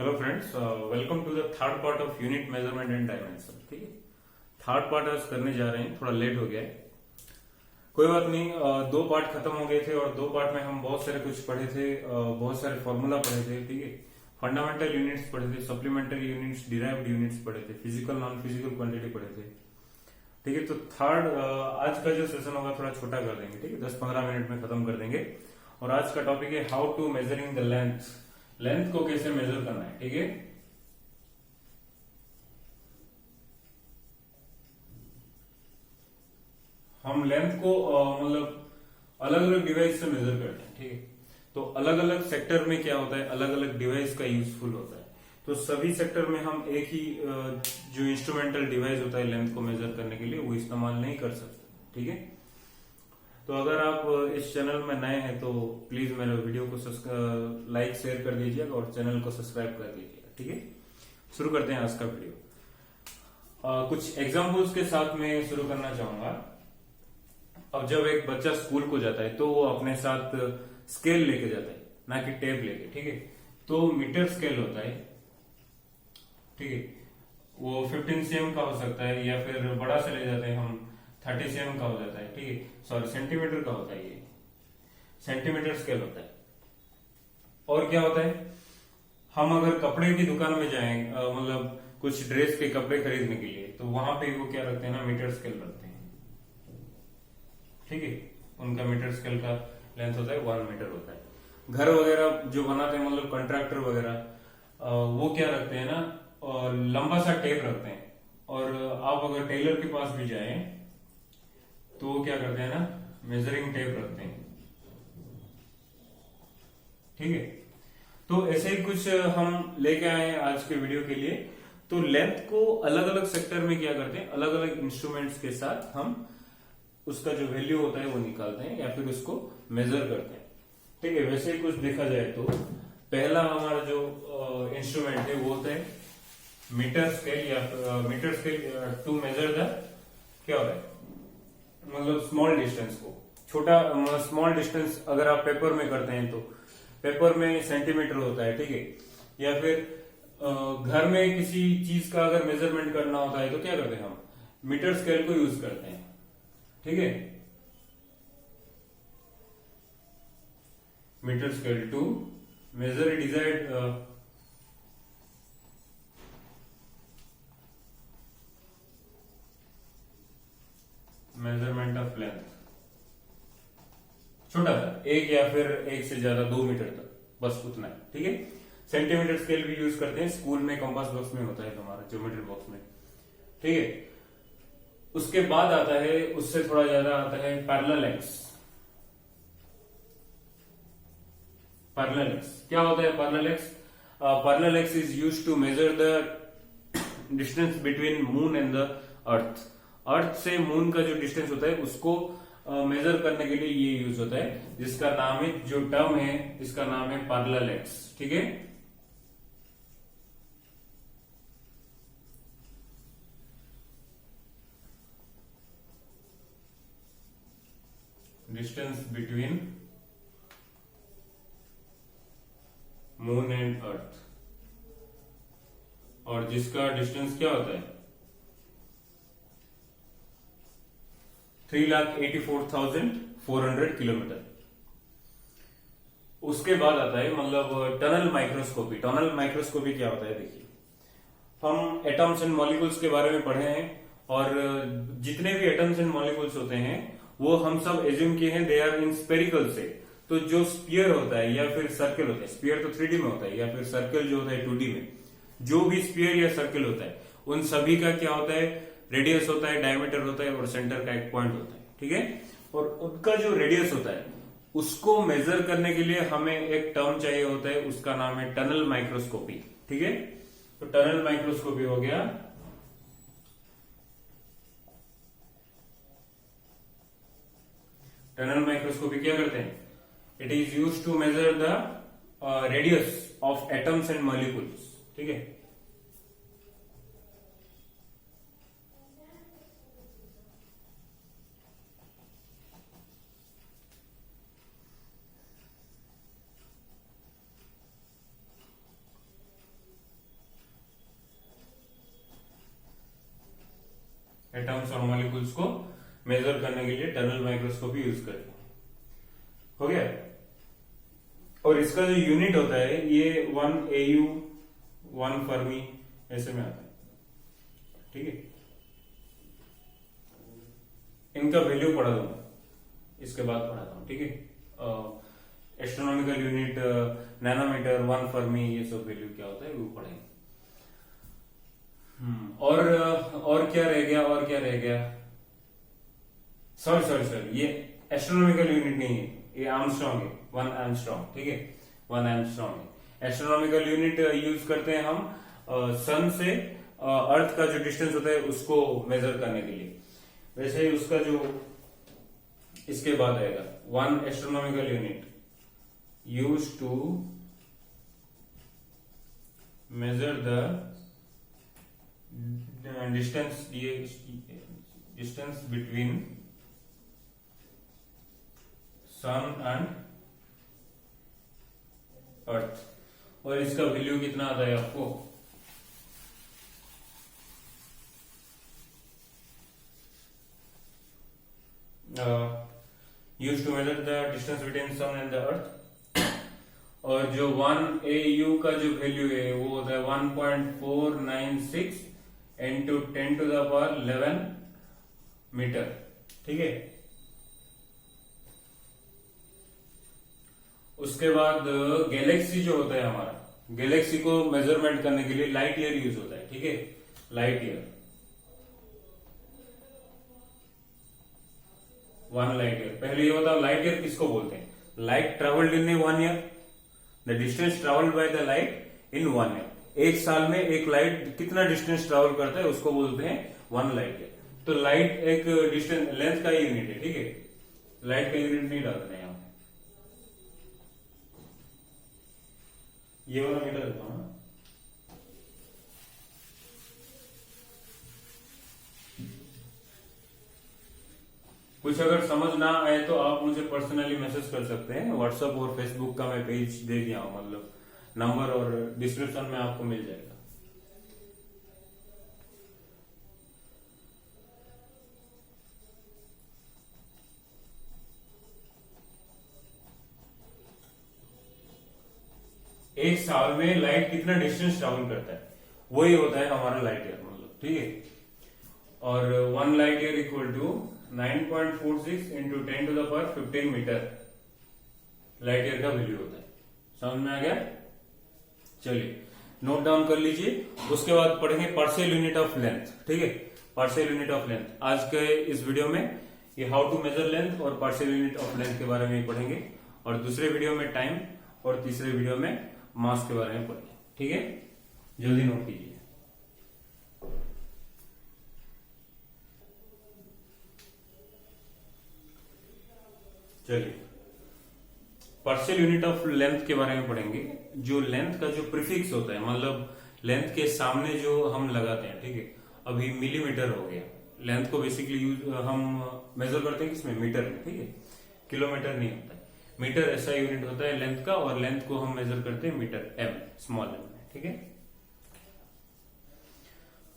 Hello friends, welcome to the third part of unit measurement and dimension. ठीक है, third part आज करने जा रहे हैं, थोड़ा लेट हो गया है, कोई बात नहीं। दो पार्ट खत्म हो गए थे और दो पार्ट में हम बहुत सारे कुछ पढ़े थे, बहुत सारे फॉर्मूला पढ़े थे। ठीक है, फंडामेंटल यूनिट्स पढ़े थे, सप्लीमेंट्री यूनिट्स, डिराइव्ड यूनिट्स पढ़े थे, फिजिकल नॉन फिजिकल क्वांटिटी पढ़े थे। ठीक है, तो थर्ड आज का जो सेशन होगा थोड़ा छोटा कर देंगे। ठीक है, 10-15 मिनट में खत्म कर देंगे। और आज का टॉपिक है how to measuring the length. Length को कैसे मेजर करना है। ठीक है, हम लेंथ को मतलब अलग अलग डिवाइस से मेजर करते हैं। ठीक है, तो अलग अलग सेक्टर में क्या होता है, अलग अलग डिवाइस का यूजफुल होता है। तो सभी सेक्टर में हम एक ही जो इंस्ट्रूमेंटल डिवाइस होता है लेंथ को मेजर करने के लिए, वो इस्तेमाल नहीं कर सकते। ठीक है, तो अगर आप इस चैनल में नए हैं तो प्लीज मेरे वीडियो को लाइक शेयर कर दीजिएगा और चैनल को सब्सक्राइब कर दीजिएगा। ठीक है, शुरू करते हैं आज का वीडियो। कुछ एग्जांपल्स के साथ में शुरू करना चाहूंगा। अब जब एक बच्चा स्कूल को जाता है तो वो अपने साथ स्केल लेके जाता है, ना कि टेप लेके। ठीक है, तो मीटर स्केल होता है। ठीक है, वो 15 cm का हो सकता है या फिर बड़ा से ले जाते हैं हम 30 cm का हो जाता है। ठीक है, सॉरी सेंटीमीटर का होता है, ये सेंटीमीटर स्केल होता है। और क्या होता है, हम अगर कपड़े की दुकान में जाएं, मतलब कुछ ड्रेस के कपड़े खरीदने के लिए, तो वहां पे वो क्या रखते हैं ना, मीटर स्केल रखते हैं। ठीक है, उनका मीटर स्केल का लेंथ होता है 1 मीटर होता है। घर वगैरह जो बनाते हैं, मतलब कॉन्ट्रैक्टर वगैरह, वो क्या रखते हैं ना, लंबा सा टेप रखते हैं। और आप अगर टेलर के पास भी जाएं तो वो क्या करते हैं ना, मेजरिंग टेप रखते हैं। ठीक है, तो ऐसे ही कुछ हम लेके आए हैं आज के वीडियो के लिए। तो लेंथ को अलग अलग सेक्टर में क्या करते हैं, अलग अलग इंस्ट्रूमेंट्स के साथ हम उसका जो वैल्यू होता है वो निकालते हैं या फिर उसको मेजर करते हैं। ठीक है, वैसे ही कुछ देखा जाए तो पहला हमारा जो इंस्ट्रूमेंट है वो होता है मीटर स्केल, या metre scale to measure the क्या होता है, मतलब स्मॉल डिस्टेंस को, छोटा स्मॉल डिस्टेंस अगर आप पेपर में करते हैं तो पेपर में सेंटीमीटर होता है। ठीक है, या फिर घर में किसी चीज का अगर मेजरमेंट करना होता है तो क्या करते हैं, हम मीटर स्केल को यूज करते हैं। ठीक है, metre scale to measure desired measurement of length, छोटा सा एक या फिर एक से ज्यादा 2 मीटर तक, बस उतना है। ठीक है, सेंटीमीटर स्केल भी यूज करते हैं, स्कूल में कंपास बॉक्स में होता है हमारा, ज्योमेट्री बॉक्स में। ठीक है, उसके बाद आता है, उससे थोड़ा ज्यादा आता है पैरेलल एक्स। पैरेलल एक्स क्या होता है, parallax, parallax is used to measure the distance between moon and the earth. Earth से मून का जो डिस्टेंस होता है उसको मेजर करने के लिए ये यूज होता है, जिसका नाम है, जो टर्म है इसका नाम है पैरेलल एक्स। ठीक है, distance between moon and earth, और जिसका डिस्टेंस क्या होता है 3,84,400 किलोमीटर। उसके बाद आता है मतलब टनल माइक्रोस्कोपी। टनल माइक्रोस्कोपी क्या होता है, देखिए, हम एटम्स एंड मॉलिक्यूल्स के बारे में पढ़े हैं, और जितने भी एटम्स एंड मॉलिक्यूल्स होते हैं वो हम सब एज्यूम किए हैं दे आर इन स्पेरिकल से। तो जो स्पीयर होता है या फिर सर्कल होता है, स्पीयर तो 3D में होता है, या फिर सर्कल जो होता है 2D में, जो भी स्पीयर या सर्कल होता है उन सभी का क्या होता है, रेडियस होता है, डायमीटर होता है और सेंटर का एक पॉइंट होता है। ठीक है, और उनका जो रेडियस होता है उसको मेजर करने के लिए हमें एक टर्म चाहिए होता है, उसका नाम है टनल माइक्रोस्कोपी। ठीक है, तो टनल माइक्रोस्कोपी हो गया। टनल माइक्रोस्कोपी क्या करते हैं, it is use to measure the radius of atoms and molecules. ठीक है, एटम्स और मॉलिक्यूल्स को मेजर करने के लिए टनल माइक्रोस्कोपी यूज करते हैं। हो गया। और इसका जो यूनिट होता है ये 1 AU 1 फर्मी ऐसे में आता है, ठीक है। इनका वैल्यू पढ़ा दूंगा, इसके बाद पढ़ाता हूं, ठीक है। एस्ट्रोनॉमिकल यूनिट, नैनोमीटर, 1 फर्मी, ये सब वैल्यू क्या होता है वो पढ़ेंगे। और क्या रह गया, और क्या रह गया, सॉरी ये एस्ट्रोनॉमिकल यूनिट नहीं है, ये आर्मस्ट्रॉन्ग है, 1 आर्मस्ट्रॉन्ग, ठीक है। 1 आर्मस्ट्रॉन्ग है। एस्ट्रोनॉमिकल यूनिट यूज करते हैं हम सन से अर्थ का जो डिस्टेंस होता है उसको मेजर करने के लिए। वैसे ही उसका जो इसके बाद आएगा 1 astronomical unit use to measure the distance between sun and earth. और इसका वैल्यू कितना आता है आपको, use to measure the distance between sun and the earth. और जो 1 AU का जो वैल्यू है वो होता है 1.496 into 10 to the power 11 metre, ठीक है। उसके बाद गैलेक्सी जो होता है हमारा, गैलेक्सी को मेजरमेंट करने के लिए लाइट ईयर यूज होता है, ठीक है। Light year, 1 light year. पहले ये बताओ लाइट ईयर किसको बोलते हैं। Light travelled in 1 year, the distance travelled by the light in 1 year. एक साल में एक लाइट कितना डिस्टेंस ट्रेवल करता है उसको बोलते हैं 1 लाइट ईयर। तो लाइट एक डिस्टेंस लेंथ का यूनिट है, ठीक है। लाइट का यूनिट नहीं डालते हैं यहां, ये वाला मीटर देता हूं ना। कुछ अगर समझ ना आए तो आप मुझे पर्सनली मैसेज कर सकते हैं। व्हाट्सएप और फेसबुक का मैं पेज दे दिया हूं, मतलब नंबर और डिस्क्रिप्शन में आपको मिल जाएगा। एक साल में लाइट कितना डिस्टेंस ट्रेवल करता है वही होता है हमारा लाइट ईयर, मतलब, ठीक है। और 1 light year equal to 9.46 into 10 to the power 15 metre light year का वैल्यू होता है। समझ में आ गया। चलिए नोट डाउन कर लीजिए। उसके बाद पढ़ेंगे पार्शियल यूनिट ऑफ लेंथ, ठीक है। पार्शियल यूनिट ऑफ लेंथ आज के इस वीडियो में ये हाउ टू मेजर लेंथ और पार्शियल यूनिट ऑफ लेंथ के बारे में पढ़ेंगे। और दूसरे वीडियो में टाइम और तीसरे वीडियो में मास के बारे में पढ़ेंगे, ठीक है। जल्दी नोट कीजिए। चलिए पार्शियल यूनिट ऑफ लेंथ के बारे में पढ़ेंगे। जो लेंथ का जो प्रीफिक्स होता है, मतलब लेंथ के सामने जो हम लगाते हैं, ठीक है। अभी मिलीमीटर हो गया, लेंथ को बेसिकली यूज हम मेजर करते हैं किसमें, मीटर में, ठीक है। किलोमीटर नहीं होता है, मीटर ऐसा यूनिट होता है लेंथ का, और लेंथ को हम मेजर करते हैं मीटर, एम, स्मॉल एम में, ठीक है।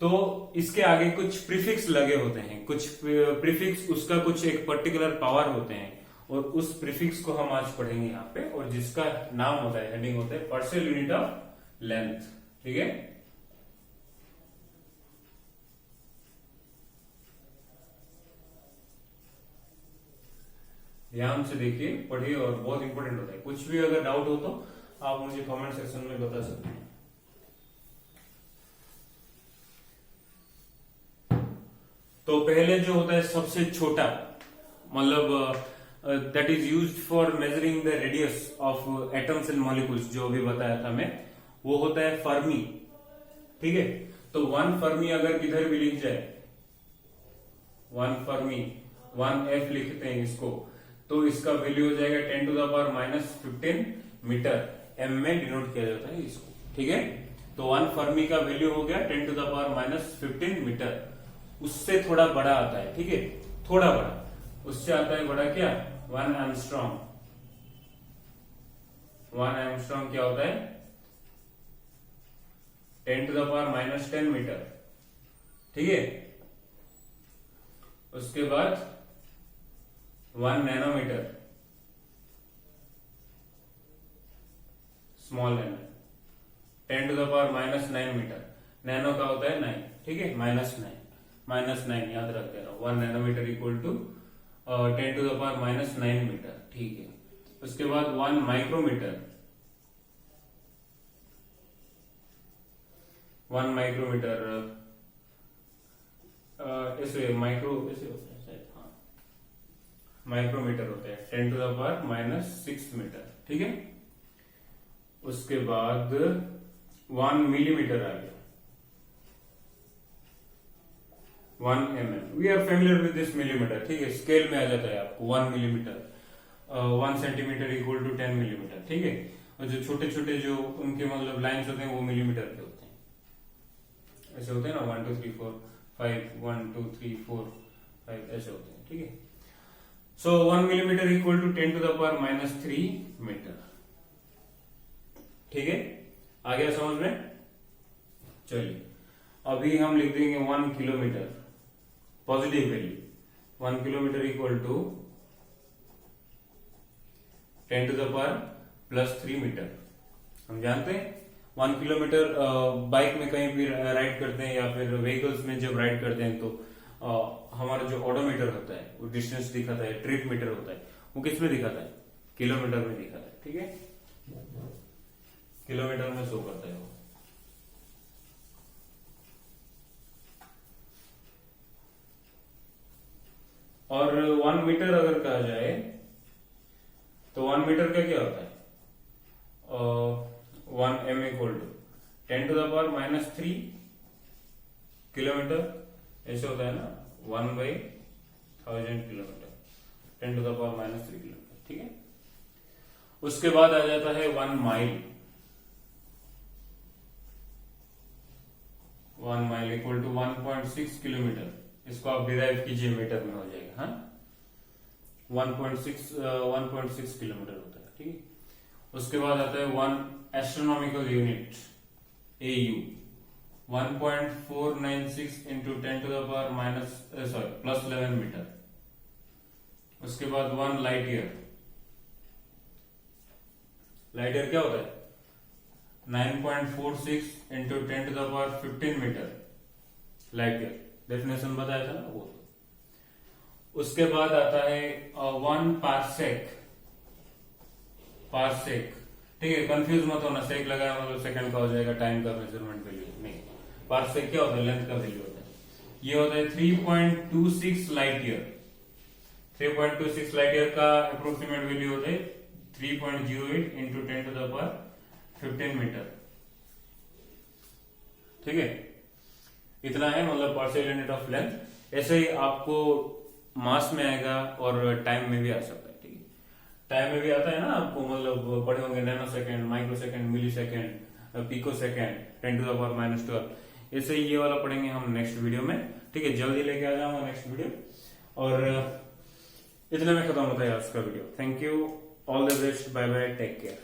तो इसके आगे कुछ प्रीफिक्स लगे होते हैं, कुछ प्रीफिक्स उसका कुछ एक पर्टिकुलर पावर होते हैं, और उस प्रीफिक्स को हम आज पढ़ेंगे यहाँ पे, और जिसका नाम होता है, हेडिंग होता है पार्शियल यूनिट ऑफ लेंथ, ठीक है। ध्यान से देखिए, पढ़िए, और बहुत इंपॉर्टेंट होता है। कुछ भी अगर डाउट हो तो आप मुझे कमेंट सेक्शन में बता सकते हैं। तो पहले जो होता है सबसे छोटा, मतलब that is used for measuring the radius of atoms and molecules, जो अभी बताया था मैं, वो होता है फर्मी, ठीक है। तो 1 फर्मी अगर किधर भी लिख जाए, 1 फर्मी, 1F लिखते हैं इसको, तो इसका वैल्यू हो जाएगा 10 to the power -15 metre, M में डिनोट किया जाता है इसको, ठीक है। तो 1 फर्मी का वैल्यू हो गया 10 to the power -15 मीटर। उससे थोड़ा बड़ा आता है, ठीक है, थोड़ा बड़ा, उससे आता है बड़ा क्या, 1 एंगस्ट्रॉम। 1 एंगस्ट्रॉम क्या होता है, 10 to the power -10 मीटर, ठीक है। उसके बाद 1 nanometre, small nano, 10⁻⁻9 metre. Nano का होता है 9, ठीक है, -9 याद रख देना। 1 नैनोमीटर इक्वल टू 10⁻⁻9 मीटर, ठीक है। उसके बाद 1 माइक्रोमीटर, 1 माइक्रोमीटर ऐसे माइक्रो ऐसे होता है शायद, हाँ, माइक्रोमीटर होता है 10⁻⁻6 मीटर, ठीक है। उसके बाद 1 मिलीमीटर आ गया, 1 mm। We are familiar with this millimetre, ठीक है, स्केल में आ जाता है आपको 1 millimetre. 1 centimetre equal to 10 millimetre, ठीक है। और जो छोटे छोटे जो उनके मतलब लाइन्स होते हैं वो मिलीमीटर के होते हैं, ऐसे होते हैं ना, 1 2 3 4 5, 1 2 3 4 5 ऐसे होते हैं, ठीक है। सो 1 मिलीमीटर इक्वल टू 10⁻³ मीटर, ठीक है। आ गया समझ में? चलिए अभी हम लिख देंगे 1 kilometre, positive value 1 kilometre equal to 10⁻+3 metre. हम जानते हैं 1 किलोमीटर बाइक में कहीं भी राइड करते हैं या फिर व्हीकल्स में जब राइड करते हैं तो हमारा जो ओडोमीटर होता है वो डिस्टेंस दिखाता है, ट्रिप मीटर होता है वो किस में दिखाता है? किलोमीटर में दिखाता है, ठीक है, किलोमीटर में शो करता है वो। और 1 मीटर अगर कहा जाए तो 1 मीटर का क्या होता है? 1 m इक्वल टू 10⁻³ किलोमीटर, ऐसे होता है ना, 1/1000 किलोमीटर, 10⁻³ किलोमीटर, ठीक है। उसके बाद आ जाता है 1 mile, 1 mile equal to 1.6 kilometre. इसको आप डिराइव कीजिए, मीटर में हो जाएगा, हाँ, 1.6 किलोमीटर होता है, ठीक है। उसके बाद आता है 1 astronomical unit, AU, 1.496 into 10⁻+11 metre. उसके बाद 1 लाइट ईयर, लाइट ईयर क्या होता है? 9.46 into 10⁻15 metre, light year, definition बताया था ना वो। उसके बाद आता है 1 पारसेक, ठीक है, कंफ्यूज मत होना, सेक लगाया मतलब सेकंड का हो जाएगा, टाइम का मेजरमेंट वैल्यू नहीं। पारसेक क्या होता है? लेंथ का वैल्यू होता है। ये होता है 3.26 लाइट ईयर। 3.26 लाइट ईयर का अप्रोक्सीमेट वैल्यू होता है 3.08 इंटू 10⁻15 मीटर, ठीक है। इतना है मतलब पार्शियल यूनिट ऑफ लेंथ। ऐसे ही आपको मास में आएगा और टाइम में भी आ सकता है, ठीक है। टाइम में भी आता है ना आपको, मतलब पढ़े होंगे नैनो सेकेंड, माइक्रो सेकेंड, मिली सेकेंड, पिको सेकेंड, 10⁻⁻12। ऐसे ही ये वाला पढ़ेंगे हम नेक्स्ट वीडियो में, ठीक है। जल्दी लेके आ जाऊंगा नेक्स्ट वीडियो। और इतने में खत्म होता है आज का video. Thank you, all the best, bye bye, take care.